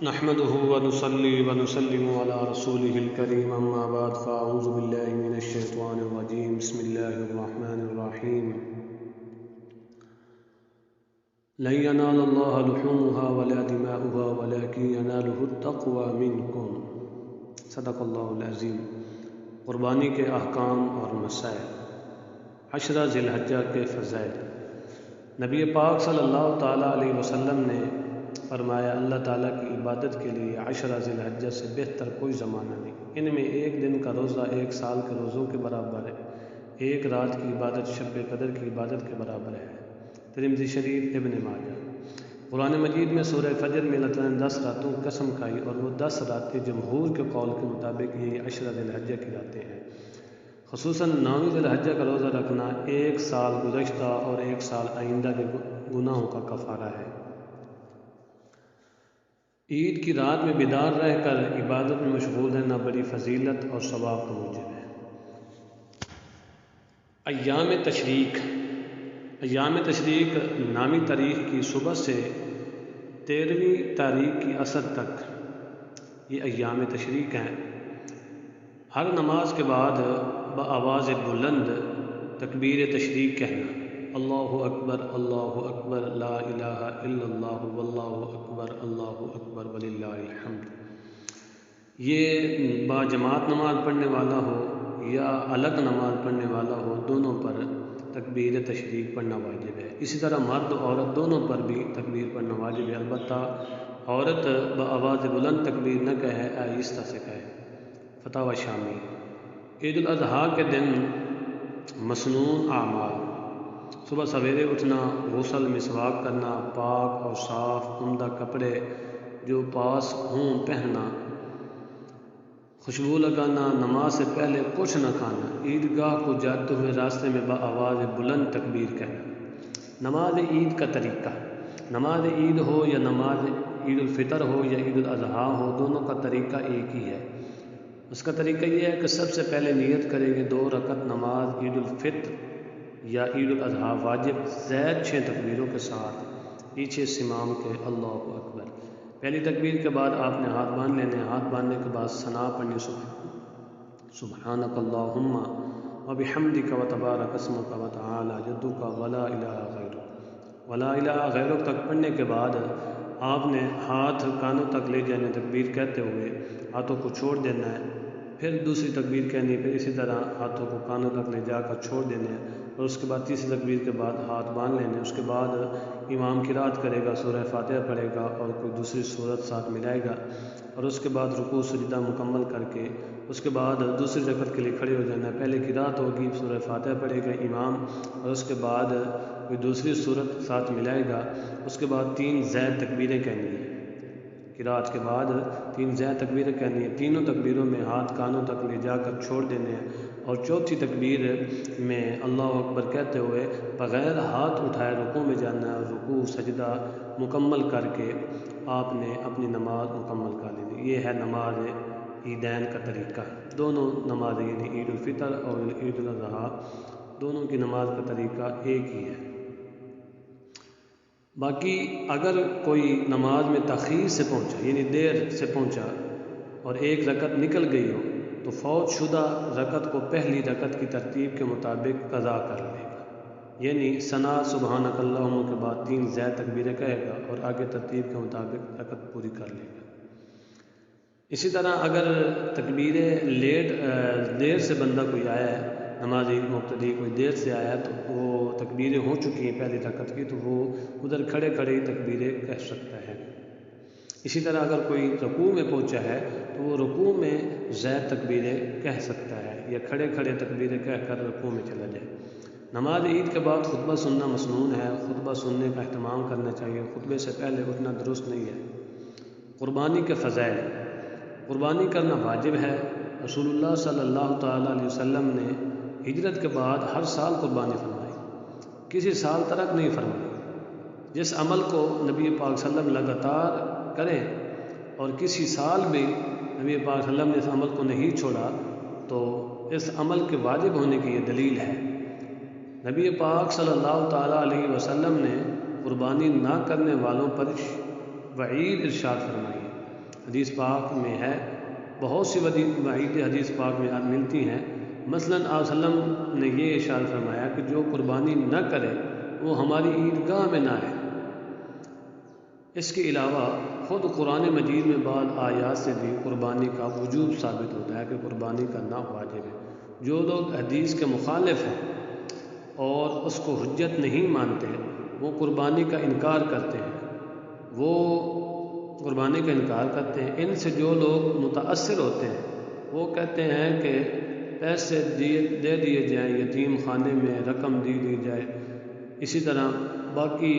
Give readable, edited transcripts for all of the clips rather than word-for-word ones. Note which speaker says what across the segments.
Speaker 1: نحمده ونصلي ونسلم على رسوله الكريم أما بعد فأعوذ بالله من الشيطان الرجيم بسم الله الرحمن الرحيم لن ينال الله لحومها ولا دماؤها ولكن يناله التقوى منكم صدق اللہ العظیم۔ قربانی کے احکام اور مسائل، عشرہ ذی الحجہ کے فضائل۔ نبی پاک صلی اللہ تعالیٰ علیہ وسلم نے فرمایا اللہ تعالیٰ کی عبادت کے لیے عشرہ ذی الحجہ سے بہتر کوئی زمانہ نہیں۔ ان میں ایک دن کا روزہ ایک سال کے روزوں کے برابر ہے، ایک رات کی عبادت شب قدر کی عبادت کے برابر ہے۔ ترمذی شریف، ابن ماجہ۔ قرآن مجید میں سورہ فجر میں اللہ تعالیٰ نے 10 راتوں کی قسم کھائی اور وہ 10 راتیں جمہور کے قول کے مطابق یہ عشرہ ذی الحجہ کی راتیں ہیں۔ خصوصاً 9 ذی الحجہ کا روزہ رکھنا ایک سال گزشتہ اور ایک سال آئندہ کے گناہوں کا کفارہ ہے۔ عید کی رات میں بیدار رہ کر عبادت میں مشغول رہنا بڑی فضیلت اور ثواب کا موجب ہے۔ ایام تشریق نامی تاریخ کی صبح سے 13ویں تاریخ کی عصر تک یہ ایام تشریق ہیں۔ ہر نماز کے بعد بآواز بلند تکبیر تشریق کہنا، اللہ اکبر لا الہ الا اللہ واللہ اکبر وللہ الحمد۔ یہ با جماعت نماز پڑھنے والا ہو یا الگ نماز پڑھنے والا ہو، دونوں پر تکبیر تشریق پڑھنا واجب ہے۔ اسی طرح مرد و عورت دونوں پر بھی تکبیر پڑھنا واجب ہے، البتہ عورت بآواز بلند تکبیر نہ کہے، آہستہ سے کہے۔ فتاوی شامی۔ عید الاضحیٰ کے دن مسنون اعمال: صبح سویرے اٹھنا، غسل، مسواک کرنا، پاک اور صاف عمدہ کپڑے جو پاس ہوں پہننا، خوشبو لگانا، نماز سے پہلے کچھ نہ کھانا، عیدگاہ کو جاتے ہوئے راستے میں بآواز بلند تکبیر کہنا۔ نماز عید کا طریقہ: نماز عید ہو یا نماز عید الفطر ہو یا عید الاضحیٰ ہو، دونوں کا طریقہ ایک ہی ہے۔ اس کا طریقہ یہ ہے کہ سب سے پہلے نیت کریں گے 2 رکعت نماز عید الفطر یا عید الاضحیٰ واجب زید 6 تکبیروں کے ساتھ پیچھے امام کے اللہ اکبر۔ پہلی تکبیر کے بعد آپ نے ہاتھ باندھ لینے، ہاتھ باندھنے کے بعد ثنا پڑھنی، سبحانک اللہم وبحمدک وتبارک اسمک وتعالی جدک ولا الہ غیرک، ولا الہ غیرک تک پڑھنے کے بعد آپ نے ہاتھ کانوں تک لے جانے، تکبیر کہتے ہوئے ہاتھوں کو چھوڑ دینا ہے، پھر دوسری تکبیر کہنی، پھر اسی طرح ہاتھوں کو کانوں تک لے جا کر چھوڑ دینے، اور اس کے بعد تیسری تکبیر کے بعد ہاتھ باندھ لینے۔ اس کے بعد امام قرات کرے گا، سورہ فاتحہ پڑھے گا اور کوئی دوسری سورت ساتھ ملائے گا، اور اس کے بعد رکوع سجدہ مکمل کر کے اس کے بعد دوسری رکعت کے لیے کھڑے ہو جانا ہے۔ پہلے قرات ہوگی، سورہ فاتحہ پڑھے گا امام، اور اس کے بعد کوئی دوسری سورت ساتھ ملائے گا۔ اس کے بعد 3 زید تکبیریں کہنی ہیں، قرات کے بعد 3 زید تکبیریں کہنی ہیں۔ تینوں تکبیروں میں ہاتھ کانوں تک لے جا کر چھوڑ دینے ہیں، اور چوتھی تکبیر میں اللہ اکبر کہتے ہوئے بغیر ہاتھ اٹھائے رکوع میں جانا ہے، اور رکوع سجدہ مکمل کر کے آپ نے اپنی نماز مکمل کر لینی۔ یہ ہے نماز عیدین کا طریقہ۔ دونوں نمازیں یعنی عید الفطر اور عید الاضحیٰ، دونوں کی نماز کا طریقہ ایک ہی ہے۔ باقی اگر کوئی نماز میں تاخیر سے پہنچا یعنی دیر سے پہنچا اور ایک رکعت نکل گئی ہو، تو فوت شدہ رکعت کو پہلی رکعت کی ترتیب کے مطابق قضا کر لے گا، یعنی ثنا سبحانک اللہم کے بعد 3 زید تکبیریں کہے گا اور آگے ترتیب کے مطابق رکعت پوری کر لے گا۔ اسی طرح اگر تکبیریں دیر سے بندہ کوئی آیا ہے، نمازی مقتدی کوئی دیر سے آیا تو وہ تکبیریں ہو چکی ہیں پہلی رکعت کی، تو وہ ادھر کھڑے کھڑے تکبیریں کہہ سکتا ہے۔ اسی طرح اگر کوئی رکوع میں پہنچا ہے تو وہ رکوع میں زید تکبیریں کہہ سکتا ہے، یا کھڑے کھڑے تکبیریں کہہ کر رکوع میں چلا جائے۔ نماز عید کے بعد خطبہ سننا مسنون ہے، خطبہ سننے کا اہتمام کرنا چاہیے، خطبے سے پہلے اٹھنا درست نہیں ہے۔ قربانی کے فضائل: قربانی کرنا واجب ہے۔ رسول اللہ صلی اللہ تعالیٰ علیہ وسلم نے ہجرت کے بعد ہر سال قربانی فرمائی، کسی سال ترک نہیں فرمائی۔ جس عمل کو نبی پاک صلی اللہ علیہ وسلم لگاتار کریں اور کسی سال بھی نبی پاک صلی اللہ علیہ وسلم نے اس عمل کو نہیں چھوڑا، تو اس عمل کے واجب ہونے کی یہ دلیل ہے۔ نبی پاک صلی اللہ تعالیٰ علیہ وسلم نے قربانی نہ کرنے والوں پر وعید ارشاد فرمائی ہے۔ حدیث پاک میں ہے، بہت سی وعید حدیث پاک میں ملتی ہیں۔ مثلاً آپ صلی اللہ علیہ وسلم نے یہ ارشاد فرمایا کہ جو قربانی نہ کرے وہ ہماری عیدگاہ میں نہ ہے۔ اس کے علاوہ خود قرآن مجید میں بعض آیات سے بھی قربانی کا وجوب ثابت ہوتا ہے کہ قربانی کرنا واجب ہے۔ جو لوگ حدیث کے مخالف ہیں اور اس کو حجت نہیں مانتے وہ قربانی کا انکار کرتے ہیں، ان سے جو لوگ متاثر ہوتے ہیں وہ کہتے ہیں کہ پیسے دے دیے جائیں، یتیم خانے میں رقم دی جائے، اسی طرح باقی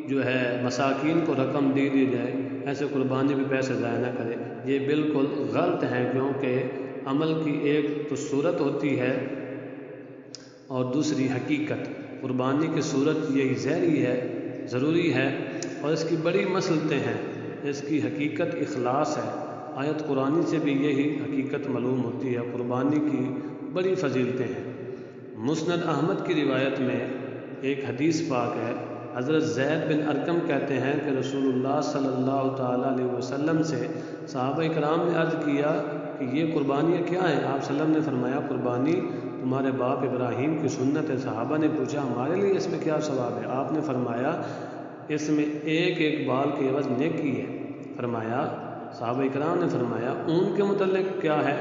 Speaker 1: جو ہے مساکین کو رقم دی جائے، ایسے قربانی بھی پیسے ضائع نہ کرے۔ یہ بالکل غلط ہیں، کیونکہ عمل کی ایک تو صورت ہوتی ہے اور دوسری حقیقت۔ قربانی کی صورت یہی ظاہری ہے، ضروری ہے، اور اس کی بڑی مصلحتیں ہیں۔ اس کی حقیقت اخلاص ہے۔ آیت قرآنی سے بھی یہی حقیقت معلوم ہوتی ہے۔ قربانی کی بڑی فضیلتیں ہیں۔ مسند احمد کی روایت میں ایک حدیث پاک ہے، حضرت زید بن ارقم کہتے ہیں کہ رسول اللہ صلی اللہ تعالیٰ علیہ وسلم سے صحابہ کرام نے عرض کیا کہ یہ قربانیاں کیا ہیں؟ آپ صلی اللہ علیہ وسلم نے فرمایا قربانی تمہارے باپ ابراہیم کی سنت ہے۔ صحابہ نے پوچھا ہمارے لیے اس میں کیا ثواب ہے؟ آپ نے فرمایا اس میں ایک بال کے عوض نیکی ہے۔ صحابہ کرام نے فرمایا اون کے متعلق کیا ہے؟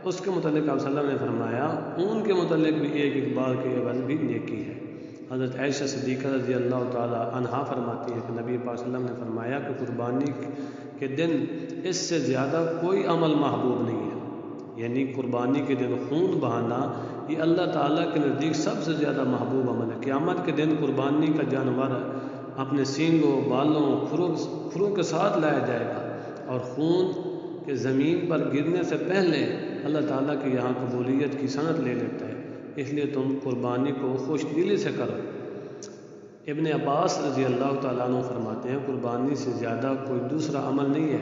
Speaker 1: اس کے متعلق آپ صلی اللہ علیہ وسلم نے فرمایا اون کے متعلق بھی ایک بال کے عوض بھی نیکی ہے۔ حضرت عائشہ صدیقہ رضی اللہ تعالی عنہا فرماتی ہے کہ نبی پاک صلی اللہ علیہ وسلم نے فرمایا کہ قربانی کے دن اس سے زیادہ کوئی عمل محبوب نہیں ہے، یعنی قربانی کے دن خون بہانا یہ اللہ تعالیٰ کے نزدیک سب سے زیادہ محبوب عمل ہے۔ قیامت کے دن قربانی کا جانور اپنے سینگوں، بالوں، کھروں کے ساتھ لایا جائے گا، اور خون کے زمین پر گرنے سے پہلے اللہ تعالیٰ کے یہاں قبولیت کی سند لے لیتا ہے۔ اس لیے تم قربانی کو خوش دلی سے کرو۔ ابن عباس رضی اللہ تعالیٰ عنہ فرماتے ہیں قربانی سے زیادہ کوئی دوسرا عمل نہیں ہے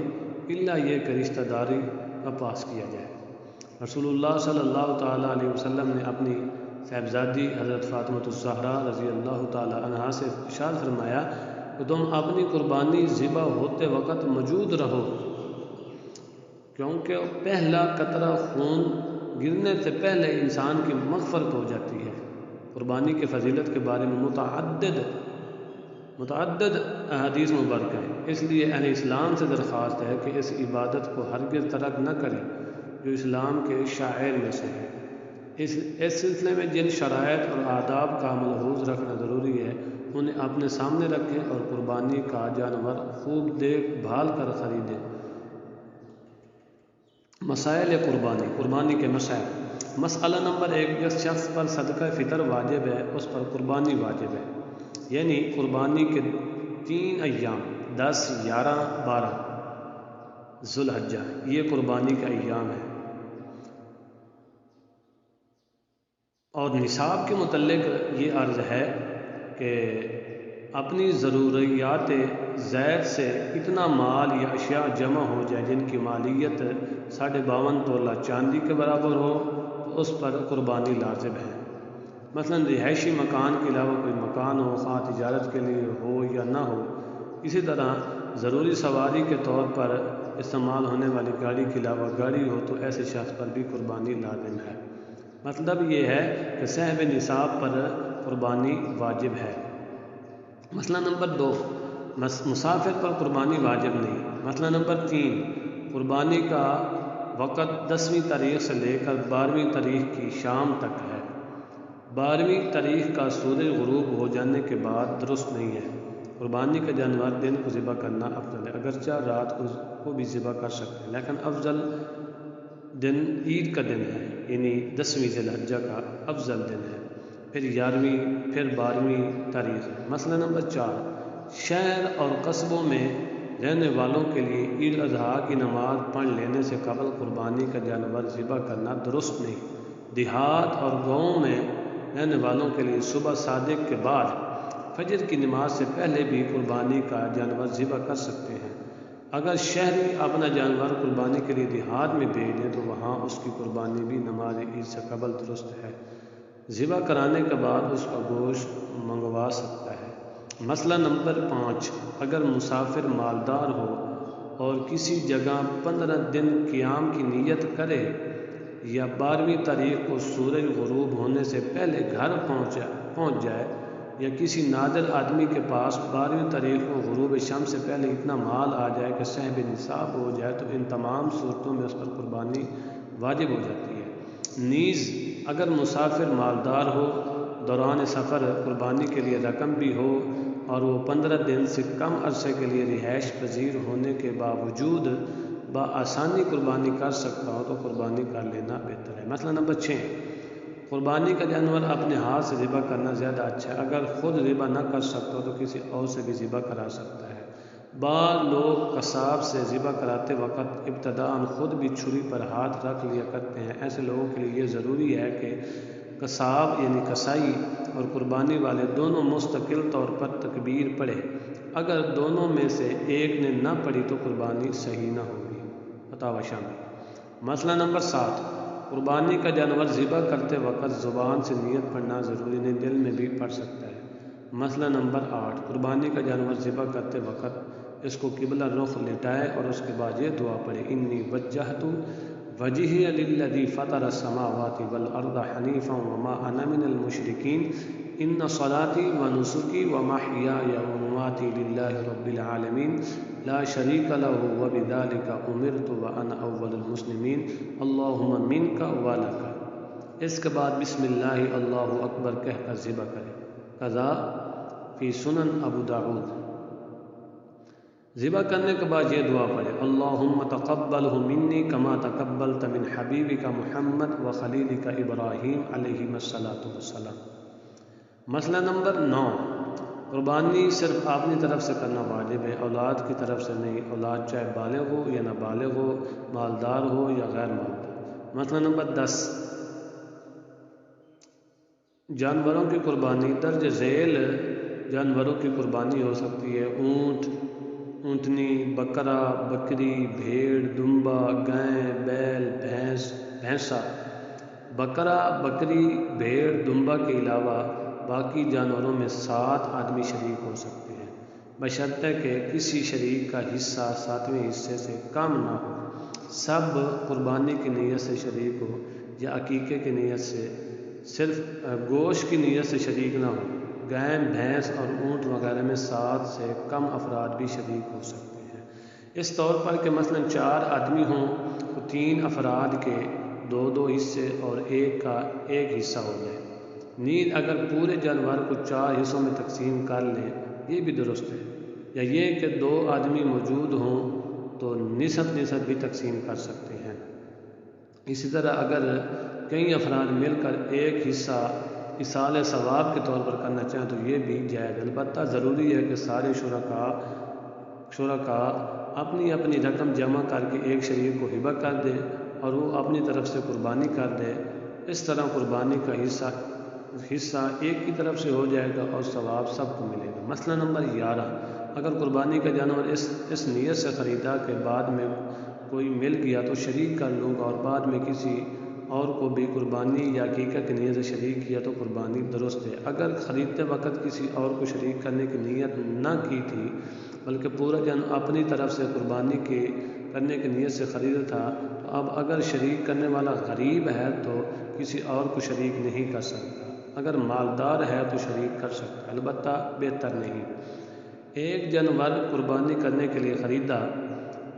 Speaker 1: الا یہ کہ رشتہ داری کا پاس کیا جائے۔ رسول اللہ صلی اللہ تعالیٰ علیہ وسلم نے اپنی صاحبزادی حضرت فاطمۃ الزہرا رضی اللہ تعالیٰ عنہا سے ارشاد فرمایا کہ تم اپنی قربانی ذبح ہوتے وقت موجود رہو، کیونکہ پہلا قطرہ خون گرنے سے پہلے انسان کی مغفرت ہو جاتی ہے۔ قربانی کے فضیلت کے بارے میں متعدد احادیث مبارکہ ہیں، اس لیے اہل اسلام سے درخواست ہے کہ اس عبادت کو ہرگز ترک نہ کریں جو اسلام کے شعائر میں سے ہے۔ اس سلسلے میں جن شرائط اور آداب کا ملحوظ رکھنا ضروری ہے انہیں اپنے سامنے رکھیں اور قربانی کا جانور خوب دیکھ بھال کر خریدیں۔ مسائل قربانی کے مسائل۔ مسئلہ نمبر 1، جس شخص پر صدقہ فطر واجب ہے اس پر قربانی واجب ہے، یعنی قربانی کے 3 ایام 10، 11، 12 ذوالحجہ یہ قربانی کا ایام ہے۔ اور نصاب کے متعلق یہ عرض ہے کہ اپنی ضروریات زائد سے اتنا مال یا اشیاء جمع ہو جائے جن کی مالیت 52.5 تولہ چاندی کے برابر ہو تو اس پر قربانی لازم ہے۔ مثلا رہائشی مکان کے علاوہ کوئی مکان ہو، خواہ تجارت کے لیے ہو یا نہ ہو، اسی طرح ضروری سواری کے طور پر استعمال ہونے والی گاڑی کے علاوہ گاڑی ہو تو ایسے شخص پر بھی قربانی لازم ہے۔ مطلب یہ ہے کہ صاحب نصاب پر قربانی واجب ہے۔ مسئلہ نمبر 2، مسافر پر قربانی واجب نہیں۔ مسئلہ نمبر 3، قربانی کا وقت 10ویں تاریخ سے لے کر 12ویں تاریخ کی شام تک ہے۔ 12ویں تاریخ کا سورج غروب ہو جانے کے بعد درست نہیں ہے۔ قربانی کا جانور دن کو ذبح کرنا افضل ہے، اگرچہ رات کو بھی ذبح کر سکتے ہیں، لیکن افضل دن عید کا دن ہے، یعنی 10ویں ذی الحجہ کا افضل دن ہے، پھر 11ویں، پھر 12ویں تاریخ۔ مسئلہ نمبر 4، شہر اور قصبوں میں رہنے والوں کے لیے عید الاضحیٰ کی نماز پڑھ لینے سے قبل قربانی کا جانور ذبح کرنا درست نہیں۔ دیہات اور گاؤں میں رہنے والوں کے لیے صبح صادق کے بعد فجر کی نماز سے پہلے بھی قربانی کا جانور ذبح کر سکتے ہیں۔ اگر شہری اپنا جانور قربانی کے لیے دیہات میں بھیج دیں تو وہاں اس کی قربانی بھی نماز عید سے قبل درست ہے، ذبح کرانے کے بعد اس کا گوشت منگوا سکتا ہے۔ مسئلہ نمبر 5، اگر مسافر مالدار ہو اور کسی جگہ 15 دن قیام کی نیت کرے یا 12ویں تاریخ کو سورج غروب ہونے سے پہلے گھر پہنچ جائے یا کسی نادر آدمی کے پاس 12ویں تاریخ کو غروب شمس سے پہلے اتنا مال آ جائے کہ صاحب نصاب ہو جائے تو ان تمام صورتوں میں اس پر قربانی واجب ہو جاتی ہے۔ نیز اگر مسافر مالدار ہو، دوران سفر قربانی کے لیے رقم بھی ہو اور وہ 15 دن سے کم عرصے کے لیے رہائش پذیر ہونے کے باوجود بآسانی قربانی کر سکتا ہو تو قربانی کر لینا بہتر ہے۔ مسئلہ نمبر 6، قربانی کا جانور اپنے ہاتھ سے ذبح کرنا زیادہ اچھا ہے۔ اگر خود ذبح نہ کر سکتا ہو تو کسی اور سے بھی ذبح کرا سکتا ہے۔ بعض لوگ قصاب سے ذبح کراتے وقت ابتداءً خود بھی چھری پر ہاتھ رکھ لیا کرتے ہیں۔ ایسے لوگوں کے لیے یہ ضروری ہے کہ قصاب یعنی قصائی اور قربانی والے دونوں مستقل طور پر تکبیر پڑھے۔ اگر دونوں میں سے ایک نے نہ پڑھی تو قربانی صحیح نہ ہوگی۔ فتاوی شامل۔ مسئلہ نمبر 7، قربانی کا جانور ذبح کرتے وقت زبان سے نیت پڑھنا ضروری نہیں، دل میں بھی پڑھ سکتا ہے۔ مسئلہ نمبر 8، قربانی کا جانور ذبح کرتے وقت اس کو قبلہ رخ لٹائے اور اس کے بعد یہ دعا پڑھے، انی وجہت وجہی للذی فطر السماوات والارض حنیفا وما انا من المشرکین ان صلاتی ونسکی ومحیای ومماتی للہ رب العالمین لا شریک لہ وبذلک امرت وانا اول المسلمین اللہم منک ولک۔ اس کے بعد بسم اللہ اللہ اکبر کہہ کر ذبح کرے۔ قضا فی سنن ابو داؤد۔ ذبح کرنے کے بعد یہ دعا پڑھے، اللہم تقبلہ منی کما تقبلت من حبیبک محمد و خلیلک ابراہیم علیہ السلام۔ مسئلہ نمبر 9، قربانی صرف اپنی طرف سے کرنا واجب ہے، اولاد کی طرف سے نہیں، اولاد چاہے بالغ ہو یا نابالغ ہو، مالدار ہو یا غیر مالدار۔ مسئلہ نمبر 10، جانوروں کی قربانی درج ذیل جانوروں کی قربانی ہو سکتی ہے۔ اونٹ، اونٹنی، بکرا، بکری، بھیڑ، دمبا، گائے، بیل، بھینسا۔ بکرا، بکری، بھیڑ، دمبا کے علاوہ باقی جانوروں میں 7 آدمی شریک ہو سکتے ہیں، بشرطے کہ کسی شریک کا حصہ 7ویں حصے سے کم نہ ہو، سب قربانی کی نیت سے شریک ہو یا عقیقے کی نیت سے، صرف گوشت کی نیت سے شریک نہ ہو۔ گائے، بھینس اور اونٹ وغیرہ میں 7 سے کم افراد بھی شریک ہو سکتے ہیں۔ اس طور پر کہ مثلا 4 آدمی ہوں تو 3 افراد کے 2 حصے اور ایک کا ایک حصہ ہو جائے۔ نیز اگر پورے جانور کو 4 حصوں میں تقسیم کر لیں یہ بھی درست ہے، یا یہ کہ 2 آدمی موجود ہوں تو نصف بھی تقسیم کر سکتے ہیں۔ اسی طرح اگر کئی افراد مل کر ایک حصہ ایصال ثواب کے طور پر کرنا چاہیں تو یہ بھی جائز، البتہ ضروری ہے کہ سارے شرکاء اپنی اپنی رقم جمع کر کے ایک شریک کو ہبہ کر دے اور وہ اپنی طرف سے قربانی کر دے۔ اس طرح قربانی کا حصہ ایک کی طرف سے ہو جائے گا اور ثواب سب کو ملے گا۔ مسئلہ نمبر 11، اگر قربانی کا جانور اس نیت سے خریدا کہ بعد میں کوئی مل گیا تو شریک کر لوں گا اور بعد میں کسی اور کو بھی قربانی یا عقیقہ کی نیت سے شریک کیا تو قربانی درست ہے۔ اگر خریدتے وقت کسی اور کو شریک کرنے کی نیت نہ کی تھی بلکہ پورا جانور اپنی طرف سے قربانی کرنے کی نیت سے خریدا تھا تو اب اگر شریک کرنے والا غریب ہے تو کسی اور کو شریک نہیں کر سکتا، اگر مالدار ہے تو شریک کر سکتا، البتہ بہتر نہیں۔ ایک جانور قربانی کرنے کے لیے خریدا،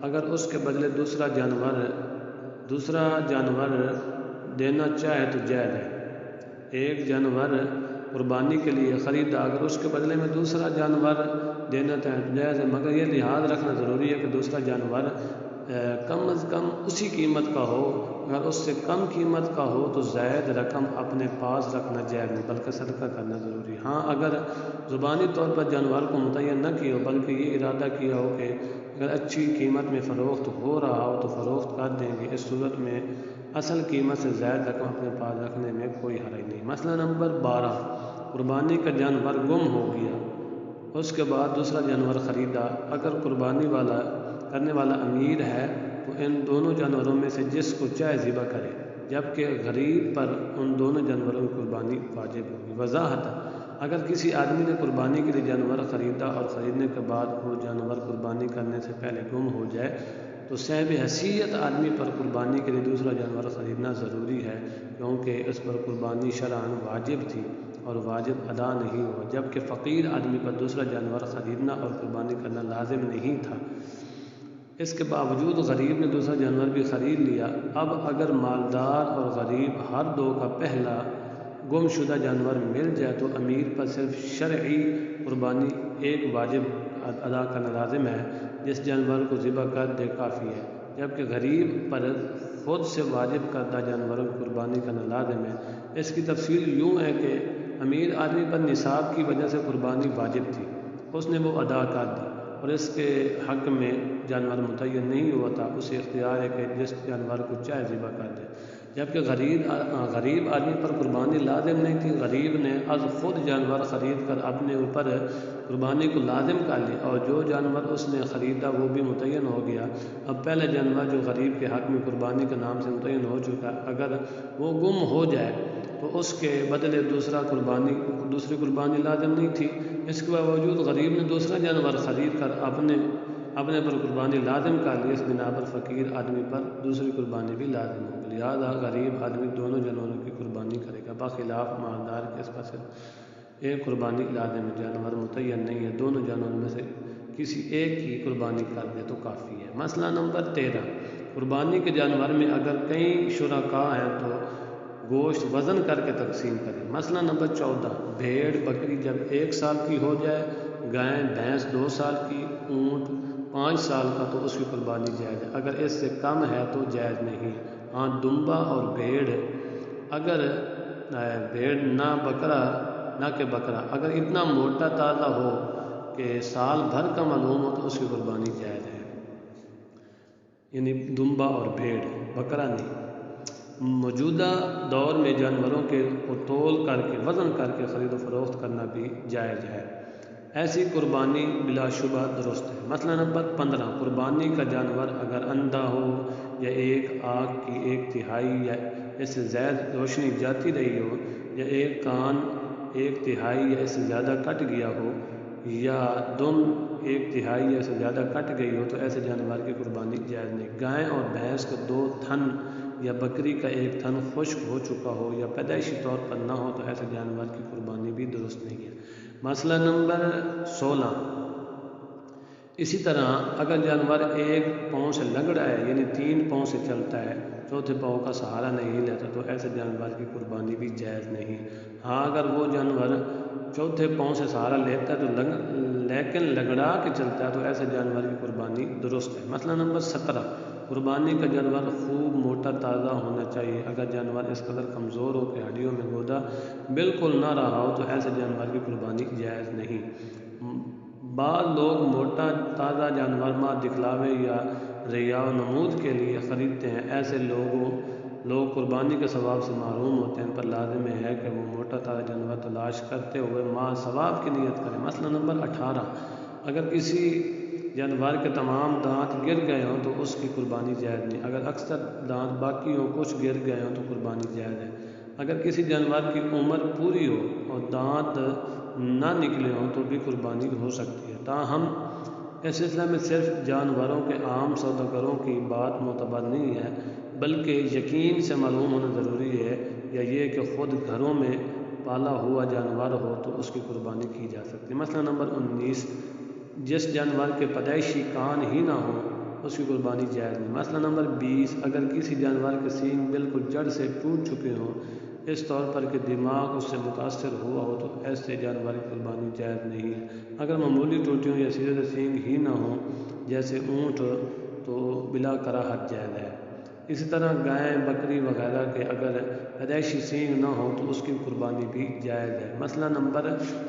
Speaker 1: اگر اس کے بدلے دوسرا جانور دینا چاہے تو جائز ہے۔ ایک جانور قربانی کے لیے خریدا، اگر اس کے بدلے میں دوسرا جانور دینا چاہے تو جائز ہے، مگر یہ لحاظ رکھنا ضروری ہے کہ دوسرا جانور کم از کم اسی قیمت کا ہو، اگر اس سے کم قیمت کا ہو تو زائد رقم اپنے پاس رکھنا جائز نہیں بلکہ صدقہ کرنا ضروری ہے۔ ہاں اگر زبانی طور پر جانور کو متعین نہ کیا ہو بلکہ یہ ارادہ کیا ہو کہ اگر اچھی قیمت میں فروخت ہو رہا ہو تو فروخت کر دیں گے، اس صورت میں اصل قیمت سے زائد رقم اپنے پاس رکھنے میں کوئی حرج نہیں۔ مسئلہ نمبر 12، قربانی کا جانور گم ہو گیا، اس کے بعد دوسرا جانور خریدا، اگر قربانی کرنے والا امیر ہے تو ان دونوں جانوروں میں سے جس کو چاہے ذبح کرے، جبکہ غریب پر ان دونوں جانوروں کی قربانی واجب ہوگی۔ وضاحت، اگر کسی آدمی نے قربانی کے لیے جانور خریدا اور خریدنے کے بعد وہ جانور قربانی کرنے سے پہلے گم ہو جائے تو صاحب حیثیت آدمی پر قربانی کے لیے دوسرا جانور خریدنا ضروری ہے، کیونکہ اس پر قربانی شرعاً واجب تھی اور واجب ادا نہیں ہوا، جبکہ فقیر آدمی پر دوسرا جانور خریدنا اور قربانی کرنا لازم نہیں تھا۔ اس کے باوجود غریب نے دوسرا جانور بھی خرید لیا۔ اب اگر مالدار اور غریب ہر دو کا پہلا گم شدہ جانور مل جائے تو امیر پر صرف شرعی قربانی ایک واجب ادا کرنا لازم ہے، جس جانور کو ذبح کر دے کافی ہے، جبکہ غریب پر خود سے واجب کردہ جانوروں کی قربانی کرنا لازم ہے۔ اس کی تفصیل یوں ہے کہ امیر آدمی پر نصاب کی وجہ سے قربانی واجب تھی، اس نے وہ ادا کر دی اور اس کے حق میں جانور متعین نہیں ہوا تھا، اسے اختیار ہے کہ جس جانور کو چاہے ذبح کر دے، جبکہ غریب آدمی پر قربانی لازم نہیں تھی۔ غریب نے از خود جانور خرید کر اپنے اوپر قربانی کو لازم کر لی اور جو جانور اس نے خریدا وہ بھی متعین ہو گیا۔ اب پہلا جانور جو غریب کے حق میں قربانی کے نام سے متعین ہو چکا، اگر وہ گم ہو جائے تو اس کے بدلے دوسری قربانی لازم نہیں تھی۔ اس کے باوجود غریب نے دوسرا جانور خرید کر اپنے پر قربانی لازم کر لی، اس بنا پر فقیر آدمی پر دوسری قربانی بھی لازم ہوگی، لہذا غریب آدمی دونوں جانوروں کی قربانی کرے گا، بخلاف مالدار کے اس پر صرف ایک قربانی لازم ہے، جانور متعین نہیں ہے، دونوں جانوروں میں سے کسی ایک کی قربانی کر دے تو کافی ہے۔ مسئلہ نمبر 13، قربانی کے جانور میں اگر کئی شرکاء ہیں تو گوشت وزن کر کے تقسیم کریں۔ مسئلہ نمبر 14، بھیڑ بکری جب 1 سال کی ہو جائے، گائے بھینس 2 سال کی، اونٹ 5 سال کا تو اس کی قربانی جائز ہے، اگر اس سے کم ہے تو جائز نہیں۔ ہاں دمبا اور بھیڑ نہ کہ بکرا اگر اتنا موٹا تازہ ہو کہ سال بھر کا معلوم ہو تو اس کی قربانی جائز ہے، یعنی دمبا اور بھیڑ، بکرا نہیں۔ موجودہ دور میں جانوروں کو تول کر کے وزن کر کے خرید و فروخت کرنا بھی جائز ہے، ایسی قربانی بلا شبہ درست ہے۔ مسئلہ نمبر 15، قربانی کا جانور اگر اندھا ہو یا ایک آنکھ کی 1/3 یا اس سے زائد روشنی جاتی رہی ہو، یا ایک کان 1/3 یا اس سے زیادہ کٹ گیا ہو، یا دم 1/3 یا اس سے زیادہ کٹ گئی ہو تو ایسے جانور کی قربانی جائز نہیں۔ گائے اور بھینس کے 2 تھن یا بکری کا 1 تھن خشک ہو چکا ہو یا پیدائشی طور پر نہ ہو تو ایسے جانور کی قربانی بھی درست نہیں ہے۔ مسئلہ نمبر 16، اسی طرح اگر جانور 1 پاؤں سے لنگڑا ہے، یعنی 3 پاؤں سے چلتا ہے، 4تھے پاؤں کا سہارا نہیں لیتا تو ایسے جانور کی قربانی بھی جائز نہیں۔ ہاں اگر وہ جانور 4تھے پاؤں سے سہارا لیتا ہے تو لیکن لنگڑا کے چلتا ہے تو ایسے جانور کی قربانی درست ہے۔ مسئلہ نمبر 17، قربانی کا جانور خوب موٹا تازہ ہونا چاہیے، اگر جانور اس قدر کمزور ہو کہ ہڈیوں میں گودا بالکل نہ رہا ہو تو ایسے جانور کی قربانی جائز نہیں۔ بعض لوگ موٹا تازہ جانور ماں دکھلاوے یا ریا و نمود کے لیے خریدتے ہیں، ایسے لوگ قربانی کے ثواب سے محروم ہوتے ہیں، ان پر لازم ہے کہ وہ موٹا تازہ جانور تلاش کرتے ہوئے ماں ثواب کی نیت کریں۔ مسئلہ نمبر 18، اگر کسی جانور کے تمام دانت گر گئے ہوں تو اس کی قربانی جائز نہیں، اگر اکثر دانت باقی ہوں کچھ گر گئے ہوں تو قربانی جائز ہے۔ اگر کسی جانور کی عمر پوری ہو اور دانت نہ نکلے ہوں تو بھی قربانی ہو سکتی ہے، تاہم اس سلسلہ میں صرف جانوروں کے عام سوداگروں کی بات معتبر نہیں ہے، بلکہ یقین سے معلوم ہونا ضروری ہے، یا یہ کہ خود گھروں میں پالا ہوا جانور ہو تو اس کی قربانی کی جا سکتی ہے۔ مسئلہ نمبر 19، جس جانور کے پیدائشی کان ہی نہ ہو اس کی قربانی جائز نہیں۔ مسئلہ نمبر 20، اگر کسی جانور کے سینگ بالکل جڑ سے ٹوٹ چکے ہوں، اس طور پر کہ دماغ اس سے متاثر ہوا ہو تو ایسے جانور کی قربانی جائز نہیں ہے، اگر معمولی ٹوٹیوں یا سیدھے سینگ ہی نہ ہوں جیسے اونٹ تو بلا کراہت جائز ہے۔ اسی طرح گائے بکری وغیرہ کے اگر پیدائشی سینگ نہ ہو تو اس کی قربانی بھی جائز ہے۔ مسئلہ نمبر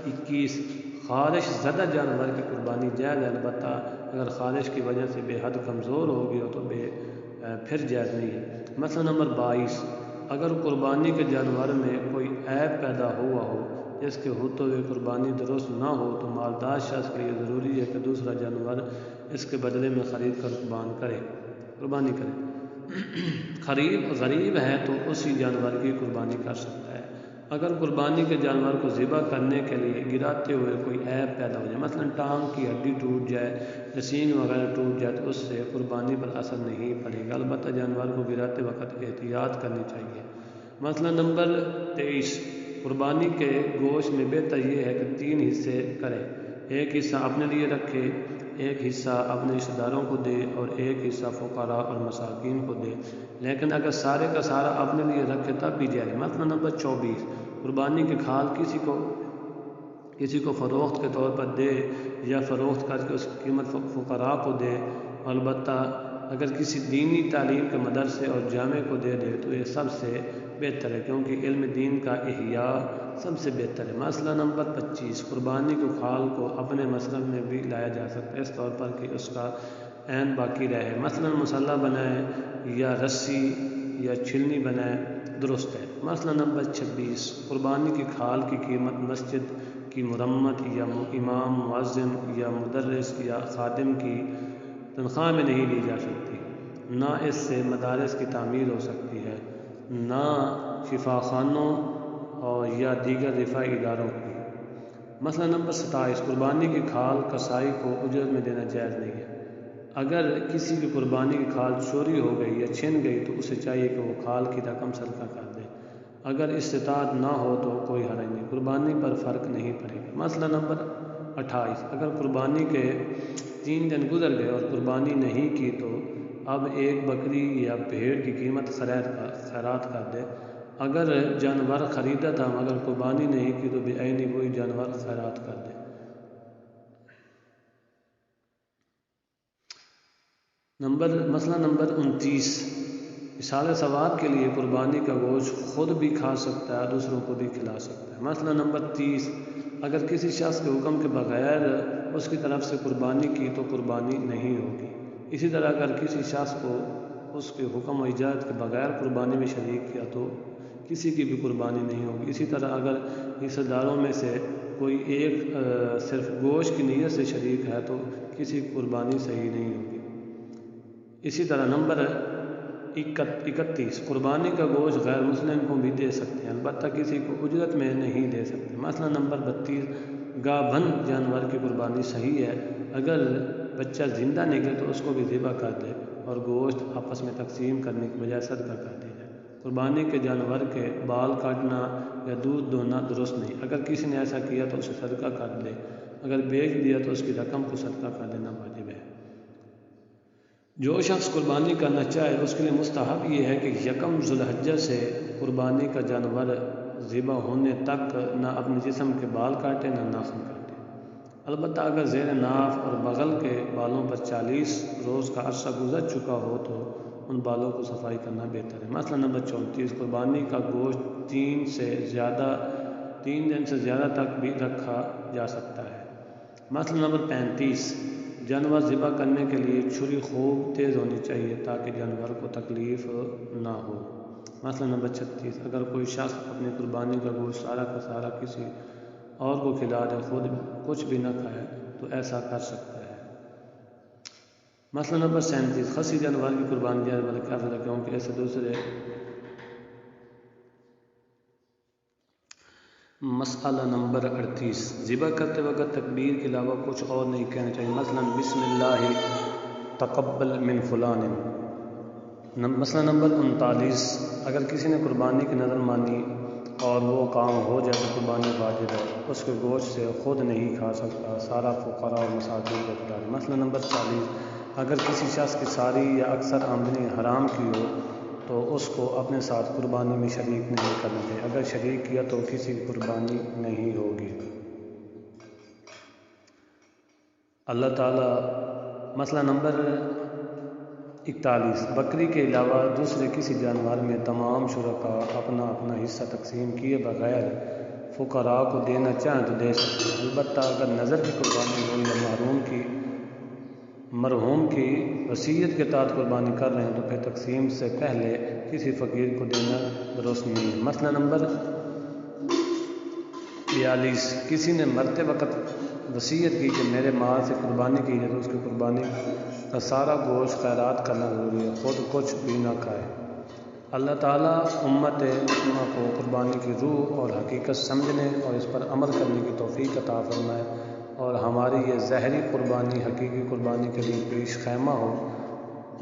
Speaker 1: 21، خارش زدہ جانور کی قربانی جائز ہے، البتہ اگر خارش کی وجہ سے بے حد کمزور ہو گیا تو پھر جائز نہیں ہے۔ مسئلہ نمبر 22، اگر قربانی کے جانور میں کوئی عیب پیدا ہوا ہو جس کے ہوتے ہوئے قربانی درست نہ ہو تو مالدار شخص کے لیے ضروری ہے کہ دوسرا جانور اس کے بدلے میں خرید کر قربانی کرے۔ غریب ہے تو اسی جانور کی قربانی کر سکتا ہے، اگر قربانی کے جانور کو ذبح کرنے کے لیے گراتے ہوئے کوئی عیب پیدا ہو جائے، مثلا ٹانگ کی ہڈی ٹوٹ جائے یا سینگ وغیرہ ٹوٹ جائے تو اس سے قربانی پر اثر نہیں پڑے گا، البتہ جانور کو گراتے وقت احتیاط کرنی چاہیے۔ مسئلہ نمبر 23، قربانی کے گوشت میں بہتر یہ ہے کہ 3 حصے کرے، ایک حصہ اپنے لیے رکھے، ایک حصہ اپنے رشتہ داروں کو دے اور ایک حصہ فقراء اور مساکین کو دے، لیکن اگر سارے کا سارا اپنے لیے رکھے تب بھی جائے۔ مسئلہ نمبر 24، قربانی کی کھال کسی کو فروخت کے طور پر دے یا فروخت کر کے اس کی قیمت فقراء کو دے، البتہ اگر کسی دینی تعلیم کے مدرسے اور جامع کو دے دے تو یہ سب سے بہتر ہے، کیونکہ علم دین کا احیاء سب سے بہتر ہے۔ مسئلہ نمبر 25، قربانی کی کھال کو اپنے مصرف میں بھی لایا جا سکتا ہے، اس طور پر کہ اس کا عین باقی رہے، مثلا مسلح بنائے یا رسی یا چھلنی بنائے، درست ہے۔ مسئلہ نمبر 26، قربانی کی کھال کی قیمت مسجد کی مرمت یا امام، مؤذن یا مدرس یا خادم کی تنخواہ میں نہیں لی جا سکتی، نہ اس سے مدارس کی تعمیر ہو سکتی ہے، نہ شفاخانوں اور یا دیگر رفاعی اداروں کی۔ مسئلہ نمبر 27، قربانی کی کھال کسائی کو اجرت میں دینا جائز نہیں ہے۔ اگر کسی کی قربانی کی کھال چوری ہو گئی یا چھن گئی تو اسے چاہیے کہ وہ کھال کی رقم صدقہ کر دے، اگر استطاعت نہ ہو تو کوئی حرج نہیں، قربانی پر فرق نہیں پڑے گا۔ مسئلہ نمبر 28، اگر قربانی کے 3 دن گزر گئے اور قربانی نہیں کی تو اب ایک بکری یا بھیڑ کی قیمت خیرات کر دے، اگر جانور خریدا تھا مگر قربانی نہیں کی تو بعینی وہی جانور خیرات کر دے۔ مسئلہ نمبر 29، اصحال ثواب کے لیے قربانی کا گوشت خود بھی کھا سکتا ہے، دوسروں کو بھی کھلا سکتا ہے۔ مسئلہ نمبر 30، اگر کسی شخص کے حکم کے بغیر اس کی طرف سے قربانی کی تو قربانی نہیں ہوگی، اسی طرح اگر کسی شخص کو اس کے حکم و اجازت کے بغیر قربانی میں شریک کیا تو کسی کی بھی قربانی نہیں ہوگی، اسی طرح اگر رشتہ داروں میں سے کوئی ایک صرف گوشت کی نیت سے شریک ہے تو کسی کی قربانی صحیح نہیں ہوگی۔ اسی طرح نمبر 31، قربانی کا گوشت غیر مسلم کو بھی دے سکتے ہیں، البتہ کسی کو اجرت میں نہیں دے سکتے۔ مسئلہ نمبر 32، گابھن جانور کی قربانی صحیح ہے، اگر بچہ زندہ نکلے تو اس کو بھی ذبح کر دے اور گوشت آپس میں تقسیم کرنے کی بجائے صدقہ کر دیا جائے۔ قربانی کے جانور کے بال کاٹنا یا دودھ دوہنا درست نہیں، اگر کسی نے ایسا کیا تو اسے صدقہ کر دے، اگر بیچ دیا تو اس کی رقم کو صدقہ کر دینا واجب ہے۔ جو شخص قربانی کرنا چاہے اس کے لیے مستحب یہ ہے کہ 1 ذو الحجہ سے قربانی کا جانور ذبح ہونے تک نہ اپنے جسم کے بال کاٹے نہ ناخن کاٹے، البتہ اگر زیر ناف اور بغل کے بالوں پر 40 روز کا عرصہ گزر چکا ہو تو ان بالوں کو صفائی کرنا بہتر ہے۔ مسئلہ نمبر 34، قربانی کا گوشت 3 دن سے زیادہ تک بھی رکھا جا سکتا ہے۔ مسئلہ نمبر 35، جانور ذبح کرنے کے لیے چھری خوب تیز ہونی چاہیے تاکہ جانور کو تکلیف نہ ہو۔ مسئلہ نمبر 36، اگر کوئی شخص اپنی قربانی کا گوشت سارا کا سارا کسی اور کو کھلا دے، خود کچھ بھی نہ کھائے تو ایسا کر سکتا ہے۔ مسئلہ نمبر 37، خصی جانور کی قربانی جائز بلکہ افضل ہے، کیونکہ ایسے دوسرے۔ مسئلہ نمبر 38، ذبح کرتے وقت تکبیر کے علاوہ کچھ اور نہیں کہنا چاہیے، مثلا بسم اللہ تقبل من فلان۔ مسئلہ نمبر 39، اگر کسی نے قربانی کی نظر مانی اور وہ کام ہو جائے تو قربانی واجب ہے، اس کے گوشت سے خود نہیں کھا سکتا، سارا فقراء اور مساکین کو کھلا دے۔ مسئلہ نمبر 40، اگر کسی شخص کی ساری یا اکثر آمدنی حرام کی ہو تو اس کو اپنے ساتھ قربانی میں شریک نہیں کرنا چاہیے، اگر شریک کیا تو کسی کی قربانی نہیں ہوگی۔ اللہ تعالیٰ۔ مسئلہ نمبر 41، بکری کے علاوہ دوسرے کسی جانور میں تمام شرکاء اپنا اپنا حصہ تقسیم کیے بغیر فقراء کو دینا چاہیں تو دے سکتے ہیں، البتہ اگر نظر کی قربانی ہو یا مرحوم کی وصیت کے تحت قربانی کر رہے ہیں تو پھر تقسیم سے پہلے کسی فقیر کو دینا درست نہیں ہے۔ مسئلہ نمبر 42، کسی نے مرتے وقت وصیت کی کہ میرے مال سے قربانی کی جائے تو اس کی قربانی کا سارا گوشت خیرات کرنا ضروری ہے، خود کچھ بھی نہ کھائے۔ اللہ تعالیٰ امت مسلمہ کو قربانی کی روح اور حقیقت سمجھنے اور اس پر عمل کرنے کی توفیق عطا فرمائے، اور ہماری یہ ظاہری قربانی حقیقی قربانی کے لیے پیش خیمہ ہو،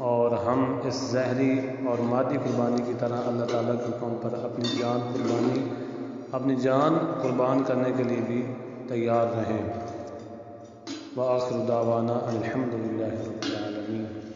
Speaker 1: اور ہم اس ظاہری اور مادی قربانی کی طرح اللہ تعالیٰ کے حکم پر اپنی جان قربان کرنے کے لیے بھی تیار رہیں۔ وآخر دعوانا الحمدللہ رب العالمین۔